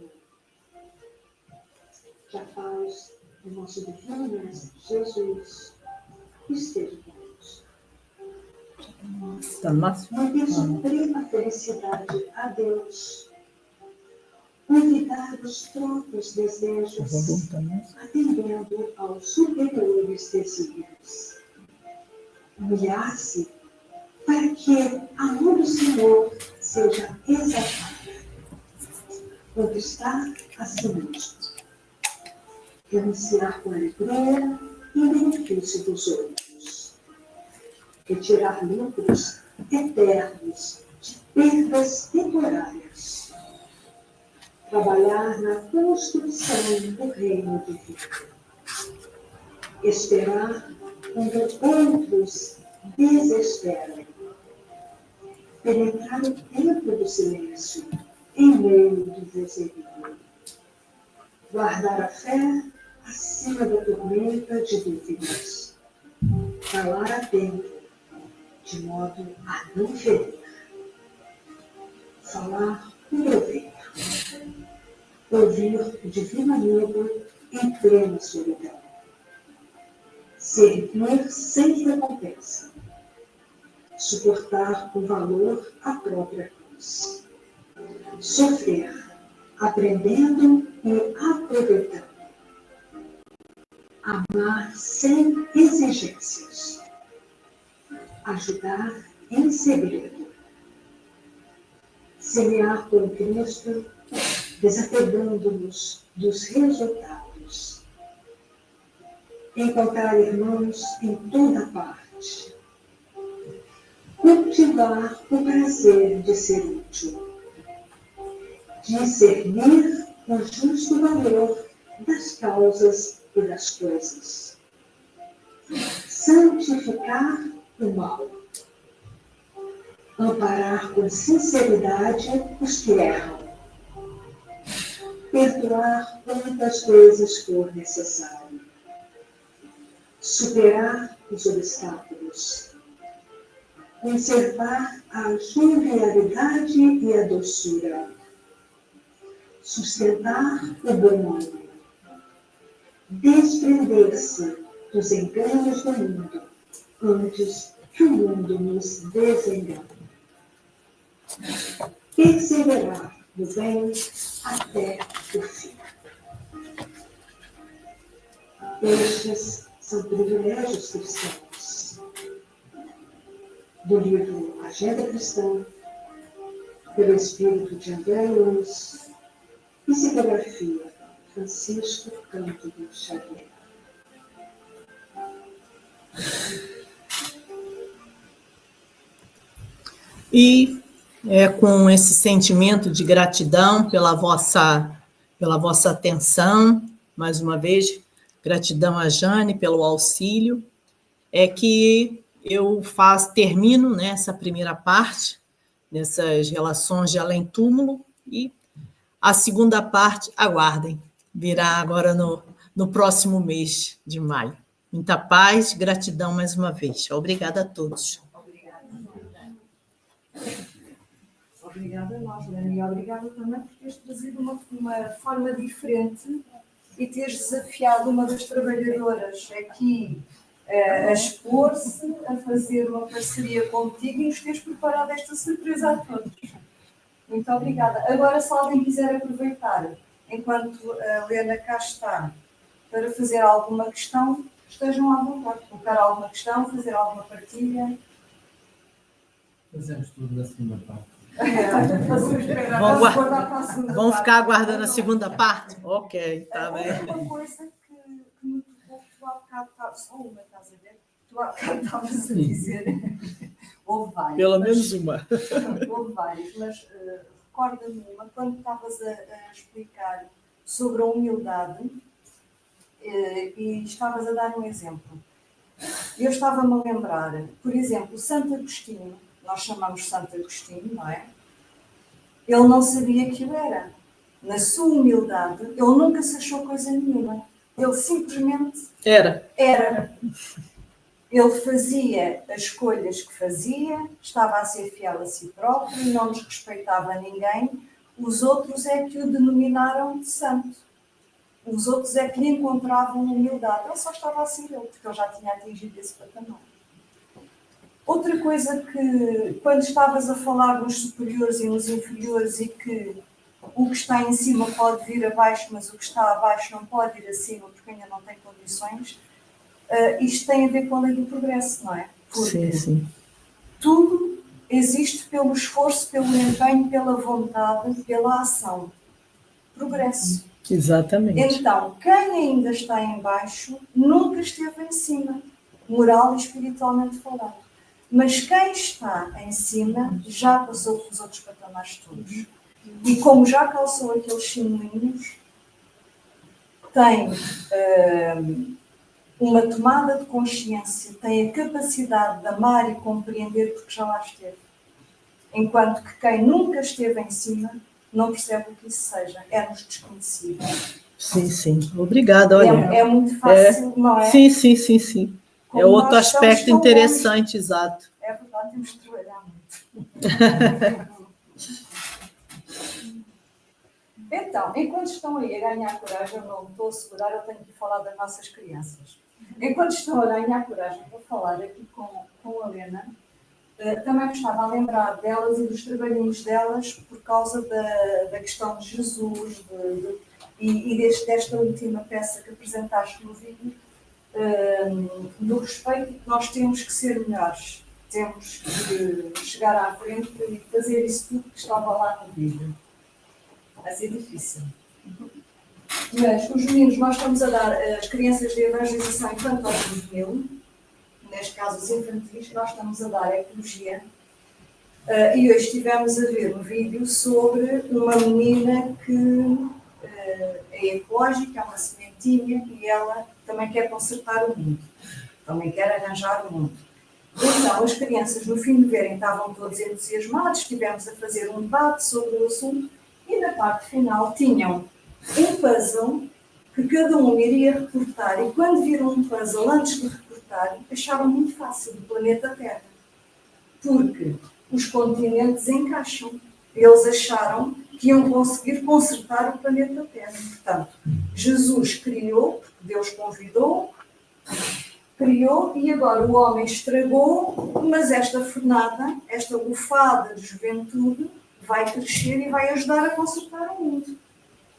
Que a paz do nosso divino Mestre Jesus esteja conosco. Está no máximo? Manter suprema felicidade a Deus, olvidar os próprios desejos, atendendo aos superiores desígnios. Humilhar-se para que a mão do Senhor seja exaltada. Conquistar a si mesmo. Renunciar com alegria em benefício dos outros. Retirar lucros eternos de perdas temporárias. Trabalhar na construção do reino divino. Esperar quando outros desesperam. Penetrar o tempo do silêncio em meio do desequilíbrio. Guardar a fé acima da tormenta de dúvidas. Falar a tempo, de modo a não ferir. Falar com proveito. Ouvir o divino amigo em plena solidão. Servir sem recompensa. Suportar com valor a própria cruz. Sofrer, aprendendo e aproveitando. Amar sem exigências. ajudar em segredo. Semear com Cristo, desapegando-nos dos resultados. Encontrar irmãos em toda parte. Cultivar o prazer de ser útil. Discernir o justo valor das causas e das coisas. Santificar o mal. Amparar com sinceridade os que erram. Perdoar quantas vezes for necessário. Superar os obstáculos. Conservar a jovialidade e a doçura. Sustentar o bom ânimo. Desprender-se dos enganos do mundo antes que o mundo nos desengane. Perseverar no bem até o fim. Estes são privilégios cristãos. Do livro Agenda Cristã, pelo espírito de André Luiz, psicografia Francisco Cândido Xavier. E com esse sentimento de gratidão pela vossa atenção, mais uma vez, gratidão a Jane pelo auxílio, é que eu termino, né, essa primeira parte, dessas relações de além-túmulo, e a segunda parte, aguardem, virá agora no próximo mês de maio. Muita paz, gratidão mais uma vez. Obrigada a todos. Obrigada a nós, Lena, e obrigada também por teres trazido uma forma diferente e teres desafiado uma das trabalhadoras aqui a expor-se, a fazer uma parceria contigo e nos teres preparado esta surpresa a todos. Muito obrigada. Agora, se alguém quiser aproveitar, enquanto a Lena cá está, para fazer alguma questão, estejam à vontade. Colocar alguma questão, fazer alguma partilha. Fazemos tudo na segunda parte. Vão ficar aguardando a segunda parte? Ok, está bem. Uma coisa que muito pouco tu há bocado estavas, estás a ver? Tu há bocado estavas a dizer, houve várias. Pelo menos uma. Houve várias, mas recorda-me uma, quando estavas a explicar sobre a humildade e estavas a dar um exemplo. Eu estava-me a lembrar, por exemplo, Santo Agostinho, nós chamamos Santo Agostinho, não é? Ele não sabia que ele era. Na sua humildade, ele nunca se achou coisa nenhuma. Ele simplesmente era. Ele fazia as escolhas que fazia, estava a ser fiel a si próprio, não desrespeitava ninguém. Os outros é que o denominaram de santo. Os outros é que lhe encontravam humildade. Ele só estava a ser ele, porque ele já tinha atingido esse patamar. Outra coisa que, quando estavas a falar nos superiores e nos inferiores e que o que está em cima pode vir abaixo, mas o que está abaixo não pode ir acima porque ainda não tem condições, isto tem a ver com a lei do progresso, não é? Porque sim. Tudo existe pelo esforço, pelo empenho, pela vontade, pela ação. Progresso. Exatamente. Então, quem ainda está em baixo nunca esteve em cima, moral e espiritualmente falando. Mas quem está em cima já passou pelos outros patamares todos. E como já calçou aqueles chinelinhos, tem uma tomada de consciência, tem a capacidade de amar e compreender porque já lá esteve. Enquanto que quem nunca esteve em cima não percebe o que isso seja, é-nos desconhecido. Sim. Obrigada, olha. É muito fácil, não é? Sim. Como é outro nós aspecto estamos interessante, exato. É verdade, temos de trabalhar muito. Então, enquanto estão aí a ganhar coragem, eu não estou a segurar, eu tenho que falar das nossas crianças. Enquanto estão a ganhar coragem, vou falar aqui com a Lena. Também me estava a lembrar delas e dos trabalhinhos delas por causa da questão de Jesus e desta última peça que apresentaste no vídeo, no respeito que nós temos que ser melhores. temos de chegar à frente e fazer isso tudo que estava lá no vídeo. Vai ser difícil. Mas os meninos, nós estamos a dar as crianças de evangelização infantil juvenil, neste caso os infantis, nós estamos a dar ecologia. E hoje estivemos a ver um vídeo sobre uma menina que é ecológica, é uma sementinha, e ela também quer consertar o mundo, também quer arranjar o mundo. Então, as crianças, no fim de verem, estavam todos entusiasmados, estivemos a fazer um debate sobre o assunto, e na parte final tinham um puzzle que cada um iria reportar, e quando viram um puzzle antes de reportar, acharam muito fácil, do planeta Terra. Porque os continentes encaixam. Eles acharam que iam conseguir consertar o planeta Terra. Portanto, Jesus criou, porque Deus convidou, criou, e agora o homem estragou, mas esta fornada, esta lufada de juventude, vai crescer e vai ajudar a consertar o mundo.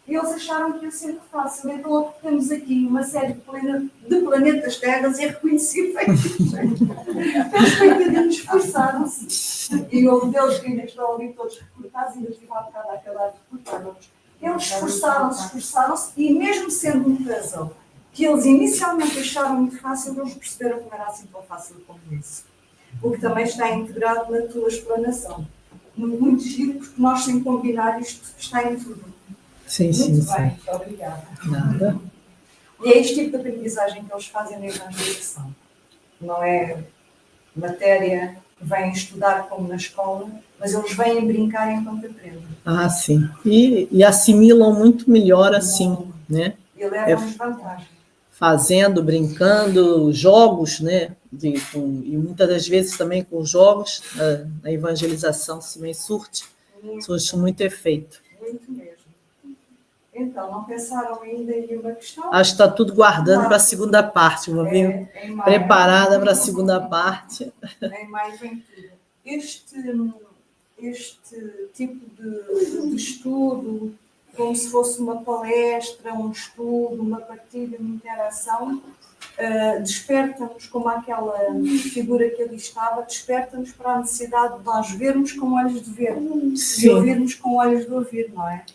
E eles acharam que ia ser muito fácil. Então, temos aqui uma série de planetas Terras irreconhecíveis. Os coitadinhos esforçaram-se. E houve deles que ainda estão ali todos recortados, ainda estive há bocado a acabar de recortar-nos. Eles esforçaram-se, e mesmo sendo um puzzle que eles inicialmente acharam muito fácil, eles perceberam que não era assim tão fácil como isso. O que também está integrado na tua explanação. Muito giro, porque nós, sem combinar, isto está em tudo. Sim, Muito bem, muito obrigada. Nada. E é este tipo de aprendizagem que eles fazem na evangelização. Não é matéria que vêm estudar como na escola, mas eles vêm brincar enquanto aprendem. Ah, sim. E assimilam muito melhor assim, né? E levam-nos vantagem. Fazendo, brincando, jogos, né? E muitas das vezes também com jogos, a evangelização também surte muito efeito. Muito mesmo. Então, não pensaram ainda em uma questão? Acho que está tudo guardando para a segunda parte. Vou vir preparada para a segunda parte. Em maio vem tudo. Este tipo de estudo, como se fosse uma palestra, um estudo, uma partilha, uma interação, desperta-nos, como aquela figura que ali estava, desperta-nos para a necessidade de nós vermos com olhos de ver. Sim. E ouvirmos com olhos de ouvir, não é?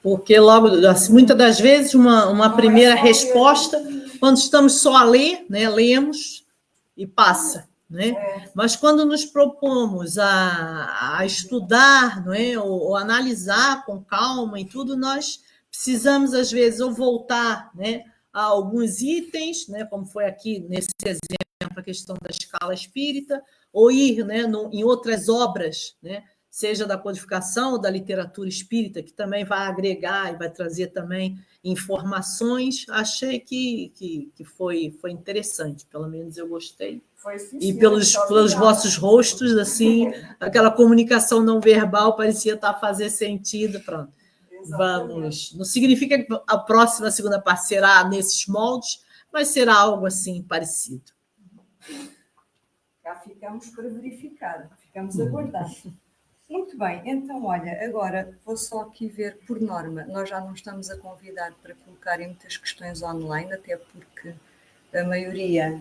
Porque logo, muitas das vezes, uma primeira resposta, quando estamos só a ler, né, lemos e passa. Né? Mas quando nos propomos a estudar, não é? ou analisar com calma e tudo, nós precisamos, às vezes, ou voltar, né, a alguns itens, né, como foi aqui nesse exemplo, a questão da escala espírita, ou ir, né, em outras obras, né, seja da codificação ou da literatura espírita, que também vai agregar e vai trazer também informações. Achei que foi interessante, pelo menos eu gostei. E pelos vossos rostos, assim, aquela comunicação não verbal parecia estar a fazer sentido. Pronto. Vamos. Não significa que a próxima segunda parte será nesses moldes, mas será algo assim parecido. Já ficamos para verificar, ficamos a aguardar. Muito bem, então, olha, agora vou só aqui ver por norma. Nós já não estamos a convidar para colocarem muitas questões online, até porque a maioria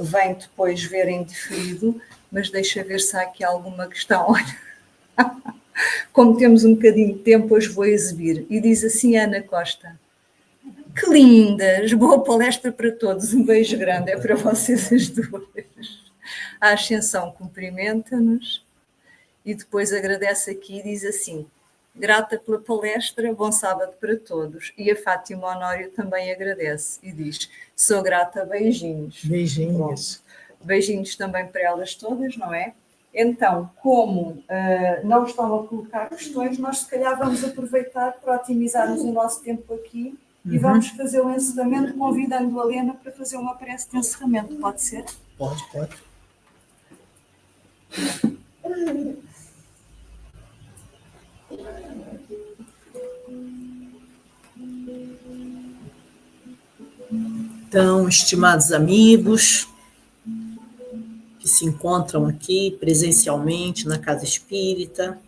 vem depois ver em diferido, mas deixa ver se há aqui alguma questão. Olha, como temos um bocadinho de tempo, hoje vou exibir. E diz assim Ana Costa: que lindas, boa palestra para todos, um beijo grande, é para vocês as duas. A Ascensão cumprimenta-nos. E depois agradece aqui e diz assim: grata pela palestra, bom sábado para todos. E a Fátima Honório também agradece e diz: sou grata, beijinhos. Beijinhos. Pronto. Beijinhos também para elas todas, não é? Então, como não estão a colocar questões, nós se calhar vamos aproveitar para otimizarmos o nosso tempo aqui e vamos fazer o encerramento convidando a Helena para fazer uma prece de encerramento. Pode ser? Pode. Então, estimados amigos que se encontram aqui presencialmente na Casa Espírita,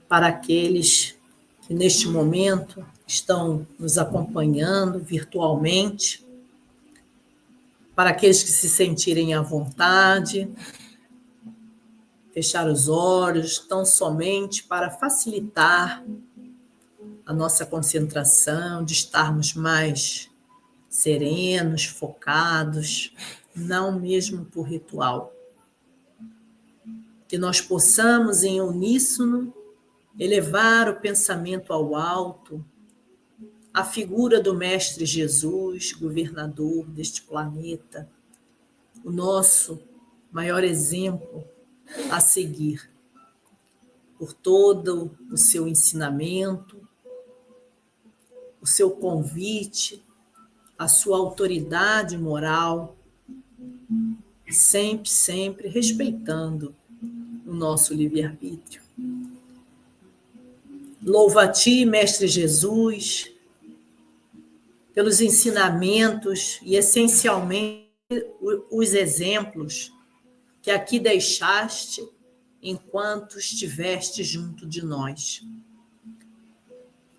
para aqueles que neste momento estão nos acompanhando virtualmente, para aqueles que se sentirem à vontade, fechar os olhos, tão somente para facilitar a nossa concentração, de estarmos mais serenos, focados, não mesmo por ritual. Que nós possamos, em uníssono, elevar o pensamento ao alto, a figura do Mestre Jesus, governador deste planeta, o nosso maior exemplo a seguir, por todo o seu ensinamento, o seu convite, a sua autoridade moral, sempre, sempre respeitando o nosso livre-arbítrio. Louvo a Ti, Mestre Jesus, pelos ensinamentos e, essencialmente, os exemplos que aqui deixaste enquanto estiveste junto de nós.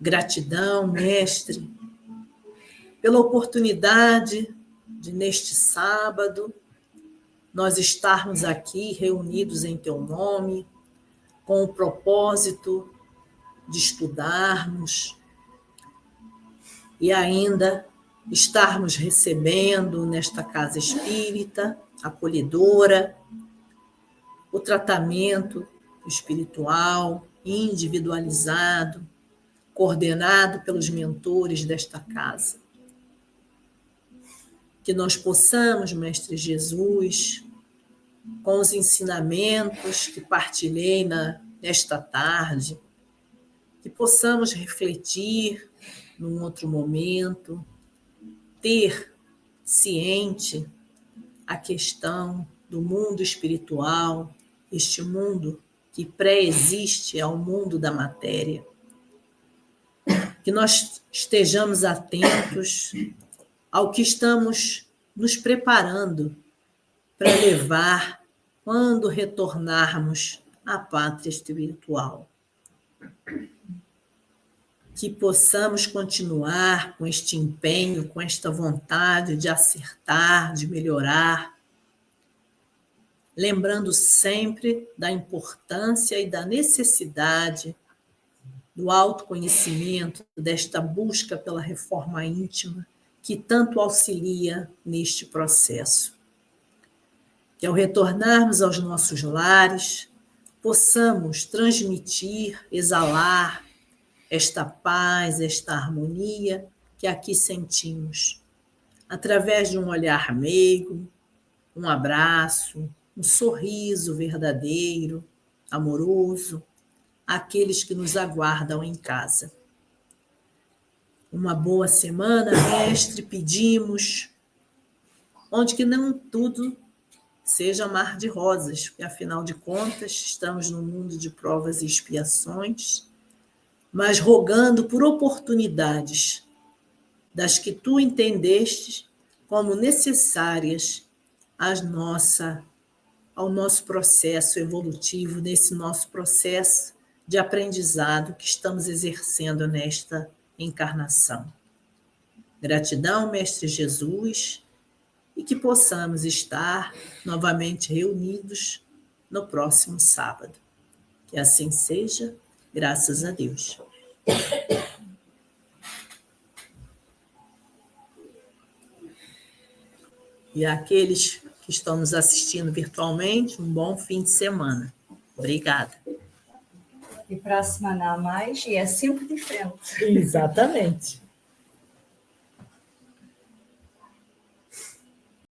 Gratidão, Mestre, pela oportunidade de, neste sábado, nós estarmos aqui reunidos em Teu nome, com o propósito de estudarmos e ainda estarmos recebendo nesta casa espírita, acolhedora, o tratamento espiritual individualizado, coordenado pelos mentores desta casa. Que nós possamos, Mestre Jesus, com os ensinamentos que partilhei nesta tarde, que possamos refletir num outro momento, ter ciente a questão do mundo espiritual, este mundo que pré-existe ao mundo da matéria. Que nós estejamos atentos ao que estamos nos preparando para levar quando retornarmos à pátria espiritual. Que possamos continuar com este empenho, com esta vontade de acertar, de melhorar, lembrando sempre da importância e da necessidade do autoconhecimento, desta busca pela reforma íntima, que tanto auxilia neste processo. Que ao retornarmos aos nossos lares, possamos transmitir, exalar esta paz, esta harmonia que aqui sentimos, através de um olhar meigo, um abraço, um sorriso verdadeiro, amoroso, àqueles que nos aguardam em casa. Uma boa semana, Mestre, pedimos, onde que não tudo seja mar de rosas, porque, afinal de contas, estamos num mundo de provas e expiações, mas rogando por oportunidades das que Tu entendestes como necessárias ao nosso processo evolutivo, nesse nosso processo de aprendizado que estamos exercendo nesta encarnação. Gratidão, Mestre Jesus, e que possamos estar novamente reunidos no próximo sábado. Que assim seja, graças a Deus. E àqueles que estão nos assistindo virtualmente, um bom fim de semana. Obrigada. E para a semana a mais, e é sempre diferente. Exatamente.